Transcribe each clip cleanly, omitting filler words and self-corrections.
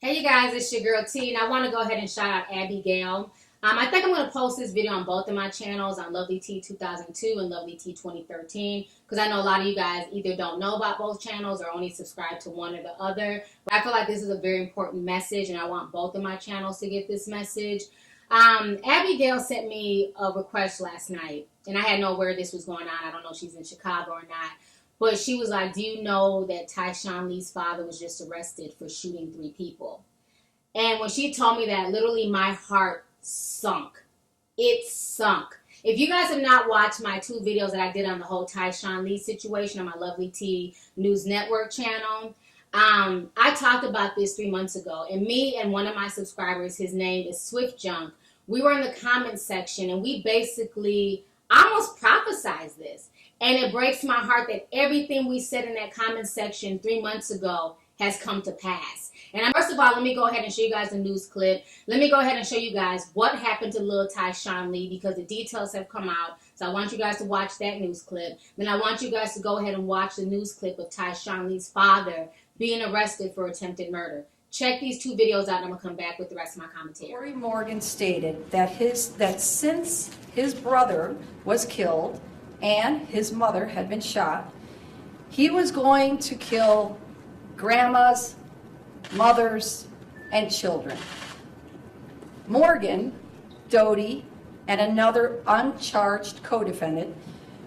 Hey you guys, it's your girl T, and I want to go ahead and shout out Abigail. I think I'm going to post this video on both of my channels, on Lovely T 2002 and Lovely T 2013, because I know a lot of you guys either don't know about both channels or only subscribe to one or the other. But I feel like this is a very important message, and I want both of my channels to get this message. Abigail sent me a request last night, and I had no where this was going on. I don't know if she's in Chicago or not. But she was like, do you know that Tyshawn Lee's father was just arrested for shooting 3 people? And when she told me that, literally my heart sunk. It sunk. If you guys have not watched my 2 videos that I did on the whole Tyshawn Lee situation on my Lovely T News Network channel, I talked about this 3 months ago. And me and one of my subscribers, his name is sh00ting, we were in the comments section and we basically almost prophesized this. And it breaks my heart that everything we said in that comment section 3 months ago has come to pass. And first of all, let me go ahead and show you guys the news clip. Let me go ahead and show you guys what happened to little Tyshawn Lee, because the details have come out. So I want you guys to watch that news clip. Then I want you guys to go ahead and watch the news clip of Tyshawn Lee's father being arrested for attempted murder. Check these 2 videos out and I'm going to come back with the rest of my commentary. Corey Morgan stated that since his brother was killed and his mother had been shot, he was going to kill grandmas, mothers, and children. Morgan, Doty, and another uncharged co-defendant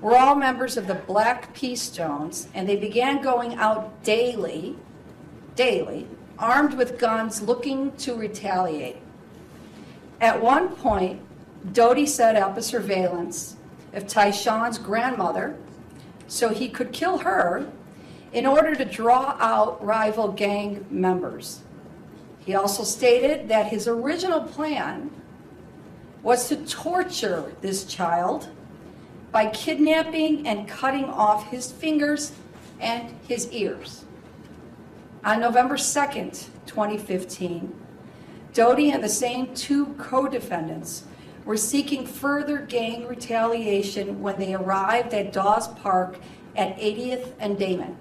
were all members of the Black Peace Stones, and they began going out daily, armed with guns, looking to retaliate. At one point, Doty set up a surveillance of Tyshawn's grandmother so he could kill her in order to draw out rival gang members. He also stated that his original plan was to torture this child by kidnapping and cutting off his fingers and his ears. On November 2nd, 2015, Doty and the same 2 co-defendants were seeking further gang retaliation when they arrived at Dawes Park at 80th and Damon.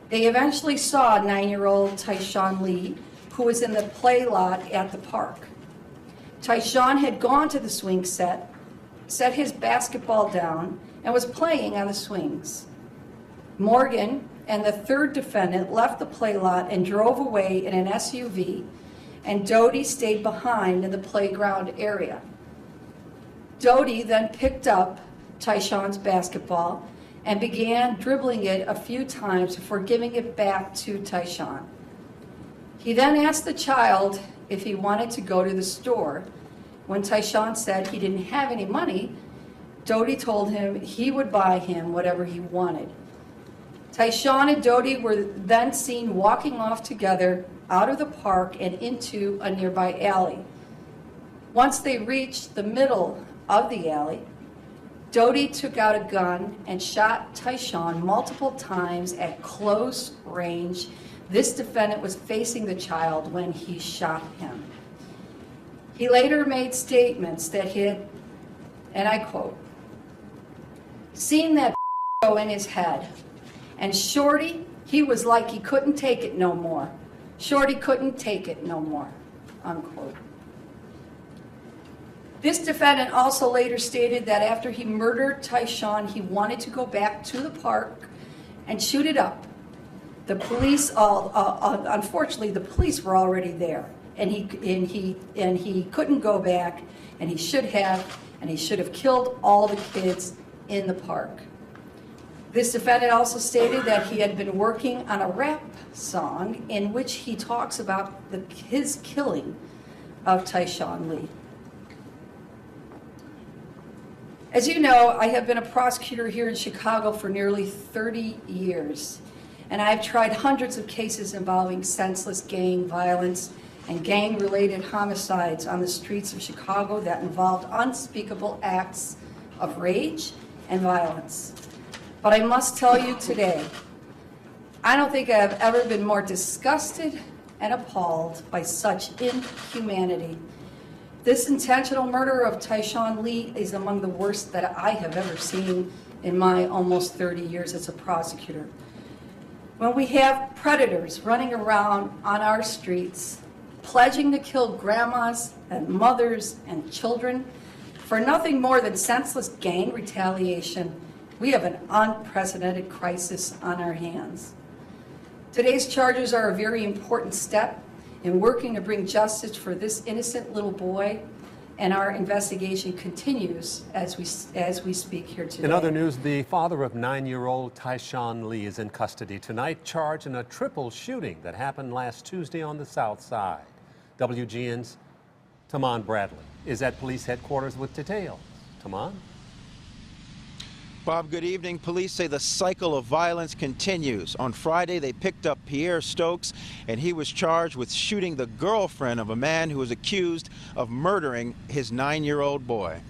They eventually saw 9-year-old Tyshawn Lee, who was in the play lot at the park. Tyshawn had gone to the swing set his basketball down, and was playing on the swings. Morgan and the 3rd defendant left the play lot and drove away in an SUV, and Doty stayed behind in the playground area. Doty then picked up Tyshawn's basketball and began dribbling it a few times before giving it back to Tyshawn. He then asked the child if he wanted to go to the store. When Tyshawn said he didn't have any money, Doty told him he would buy him whatever he wanted. Tyshawn and Doty were then seen walking off together out of the park and into a nearby alley. Once they reached the middle of the alley, Doty took out a gun and shot Tyshawn multiple times at close range. This defendant was facing the child when he shot him. He later made statements that he had, and I quote, "seen that go in his head. And Shorty, he was like he couldn't take it no more. Shorty couldn't take it no more," unquote. This defendant also later stated that after he murdered Tyshawn, he wanted to go back to the park and shoot it up. The police, unfortunately, the police were already there, and he couldn't go back, and he should have killed all the kids in the park. This defendant also stated that he had been working on a rap song in which he talks about his killing of Tyshawn Lee. As you know, I have been a prosecutor here in Chicago for nearly 30 years, and I've tried hundreds of cases involving senseless gang violence and gang-related homicides on the streets of Chicago that involved unspeakable acts of rage and violence. But I must tell you today, I don't think I have ever been more disgusted and appalled by such inhumanity. This intentional murder of Tyshawn Lee is among the worst that I have ever seen in my almost 30 years as a prosecutor. When we have predators running around on our streets, pledging to kill grandmas and mothers and children for nothing more than senseless gang retaliation, we have an unprecedented crisis on our hands. Today's charges are a very important step in working to bring justice for this innocent little boy, and our investigation continues as we speak here today. In other news, the father of 9-year-old Tyshawn Lee is in custody tonight, charged in a triple shooting that happened last Tuesday on the South Side. WGN's Tyshawn Bradley is at police headquarters with details. Tyshawn? Bob, good evening. Police say the cycle of violence continues. On Friday, they picked up Pierre Stokes, and he was charged with shooting the girlfriend of a man who was accused of murdering his 9-year-old boy.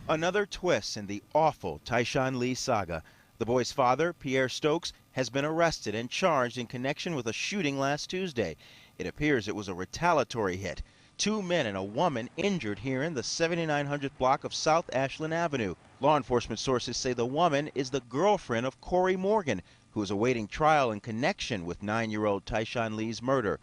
Another twist in the awful Tyshawn Lee saga. The boy's father, Pierre Stokes, has been arrested and charged in connection with a shooting last Tuesday. It appears it was a retaliatory hit. 2 men and a woman injured here in the 7900th block of South Ashland Avenue. Law enforcement sources say the woman is the girlfriend of Corey Morgan, who is awaiting trial in connection with 9-year-old Tyshawn Lee's murder.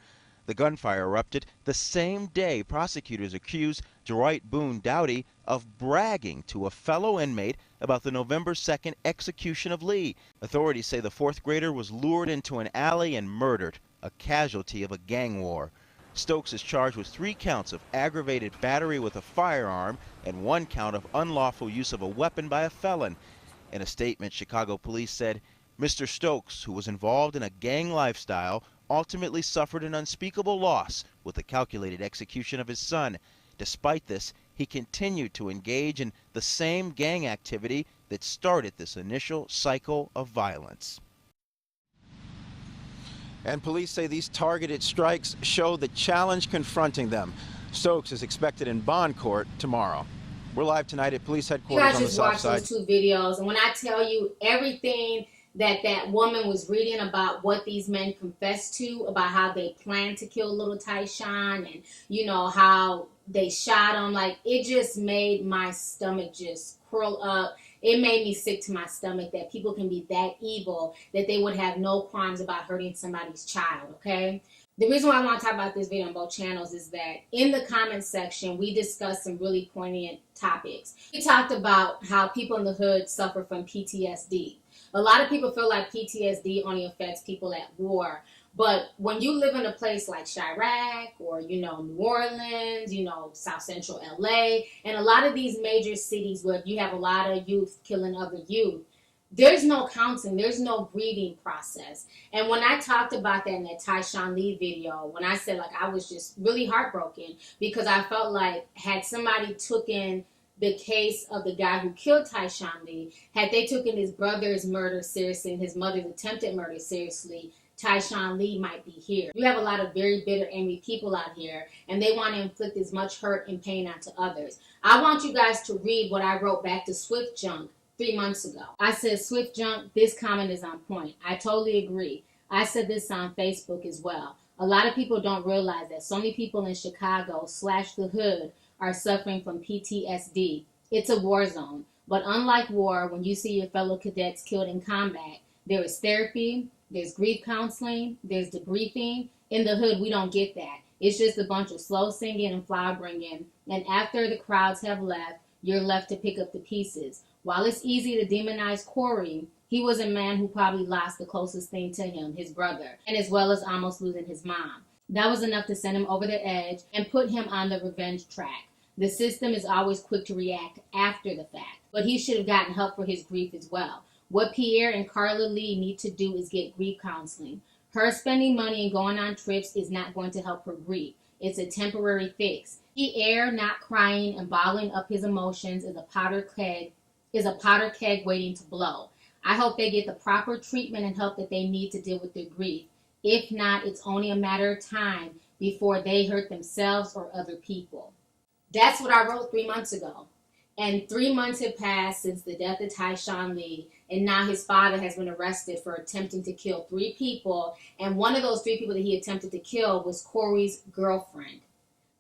The gunfire erupted the same day prosecutors accused Dwight Boone Dowdy of bragging to a fellow inmate about the November 2nd execution of Lee. Authorities say the 4th grader was lured into an alley and murdered, a casualty of a gang war. Stokes is charged with 3 counts of aggravated battery with a firearm and 1 count of unlawful use of a weapon by a felon. In a statement, Chicago police said, Mr. Stokes, who was involved in a gang lifestyle, ultimately suffered an unspeakable loss with the calculated execution of his son. Despite this, he continued to engage in the same gang activity that started this initial cycle of violence. And police say these targeted strikes show the challenge confronting them. Stokes is expected in bond court tomorrow. We're live tonight at police headquarters on the South Side. You guys just watched those 2 videos, and when I tell you everything that woman was reading about what these men confessed to, about how they planned to kill little Tyshawn, and you know how they shot him, like, it just made my stomach just curl up. It made me sick to my stomach that people can be that evil that they would have no qualms about hurting somebody's child, okay? The reason why I want to talk about this video on both channels is that in the comments section, we discussed some really poignant topics. We talked about how people in the hood suffer from PTSD. A lot of people feel like PTSD only affects people at war. But when you live in a place like Chirac or, New Orleans, South Central LA, and a lot of these major cities where you have a lot of youth killing other youth, there's no counseling, there's no grieving process. And when I talked about that in that Tyshawn Lee video, when I said, I was just really heartbroken because I felt like had somebody taken the case of the guy who killed Tyshawn Lee, had they taken his brother's murder seriously and his mother's attempted murder seriously, Tyshawn Lee might be here. You have a lot of very bitter, angry people out here, and they want to inflict as much hurt and pain onto others. I want you guys to read what I wrote back to sh00ting 3 months ago. I said, sh00ting, this comment is on point. I totally agree. I said this on Facebook as well. A lot of people don't realize that so many people in Chicago / the hood are suffering from PTSD. It's a war zone. But unlike war, when you see your fellow cadets killed in combat, there is therapy, there's grief counseling, there's debriefing. In the hood, we don't get that. It's just a bunch of slow singing and flower bringing. And after the crowds have left, you're left to pick up the pieces. While it's easy to demonize Corey, he was a man who probably lost the closest thing to him, his brother, and as well as almost losing his mom. That was enough to send him over the edge and put him on the revenge track. The system is always quick to react after the fact, but he should have gotten help for his grief as well. What Pierre and Carla Lee need to do is get grief counseling. Her spending money and going on trips is not going to help her grief. It's a temporary fix. Pierre not crying and bottling up his emotions is a powder keg waiting to blow. I hope they get the proper treatment and help that they need to deal with their grief. If not, it's only a matter of time before they hurt themselves or other people. That's what I wrote 3 months ago. And 3 months have passed since the death of Tyshawn Lee, and now his father has been arrested for attempting to kill 3 people, and one of those 3 people that he attempted to kill was Corey's girlfriend.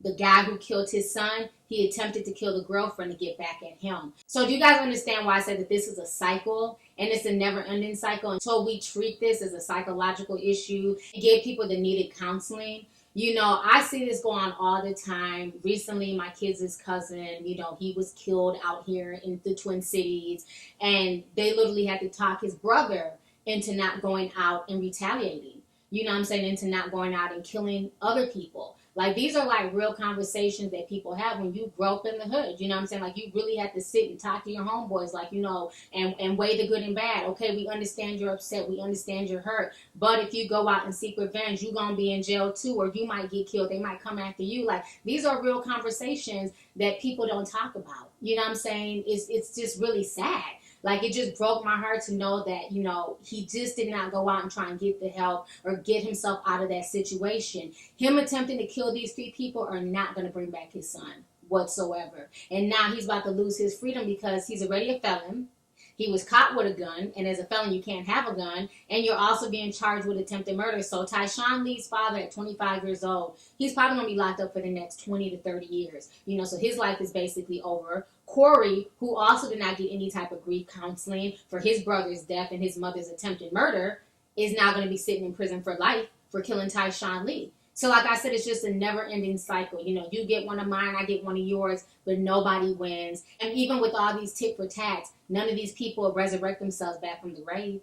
the guy who killed his son, he attempted to kill the girlfriend to get back at him. So do you guys understand why I said that this is a cycle and it's a never-ending cycle until we treat this as a psychological issue and give people the needed counseling? You know, I see this go on all the time. Recently, my kid's cousin, you know, he was killed out here in the Twin Cities, and they literally had to talk his brother into not going out and retaliating. You know what I'm saying? Into not going out and killing other people. Like, these are like real conversations that people have when you grow up in the hood. You know what I'm saying? Like, you really have to sit and talk to your homeboys, like, you know, and weigh the good and bad. Okay, we understand you're upset. We understand you're hurt. But if you go out and seek revenge, you're going to be in jail too, or you might get killed. They might come after you. Like, these are real conversations that people don't talk about. You know what I'm saying? It's just really sad. Like, it just broke my heart to know that, you know, he just did not go out and try and get the help or get himself out of that situation. Him attempting to kill these 3 people are not going to bring back his son whatsoever. And now he's about to lose his freedom because he's already a felon. He was caught with a gun, and as a felon, you can't have a gun, and you're also being charged with attempted murder. So Tyshawn Lee's father at 25 years old, he's probably going to be locked up for the next 20 to 30 years. You know, so his life is basically over. Corey, who also did not get any type of grief counseling for his brother's death and his mother's attempted murder, is now going to be sitting in prison for life for killing Tyshawn Lee. So like I said, it's just a never-ending cycle. You know, you get one of mine, I get one of yours, but nobody wins. And even with all these tit for tats, none of these people resurrect themselves back from the grave.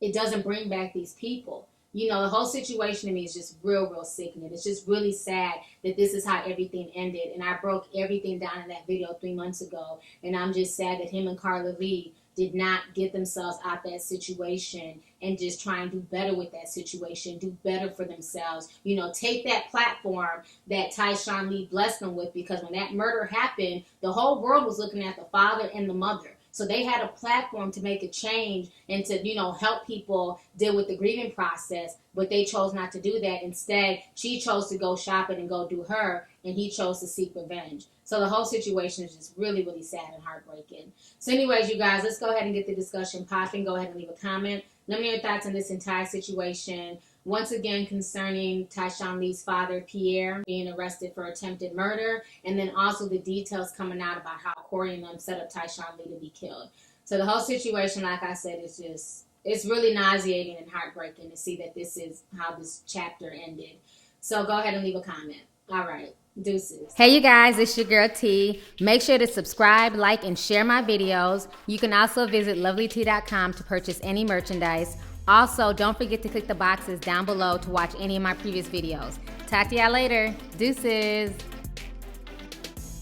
It doesn't bring back these people. You know, the whole situation to me is just real sickening. It's just really sad that this is how everything ended. And I broke everything down in that video 3 months ago. And I'm just sad that him and Carla Lee did not get themselves out that situation and just try and do better with that situation, do better for themselves. You know, take that platform that Tyshawn Lee blessed them with, because when that murder happened, the whole world was looking at the father and the mother. So they had a platform to make a change and to, you know, help people deal with the grieving process, but they chose not to do that. Instead, she chose to go shopping and go do her, and he chose to seek revenge. So the whole situation is just really sad and heartbreaking. So anyways, you guys, let's go ahead and get the discussion popping. Go ahead and leave a comment. Let me know your thoughts on this entire situation. Once again, concerning Tyshawn Lee's father, Pierre, being arrested for attempted murder, and then also the details coming out about how Corey and them set up Tyshawn Lee to be killed. So the whole situation, like I said, is just, it's really nauseating and heartbreaking to see that this is how this chapter ended. So go ahead and leave a comment. All right. Deuces. Hey you guys, it's your girl T. Make sure to subscribe, like, and share my videos. You can also visit lovelyt.com to purchase any merchandise. Also, don't forget to click the boxes down below to watch any of my previous videos. Talk to y'all later. Deuces.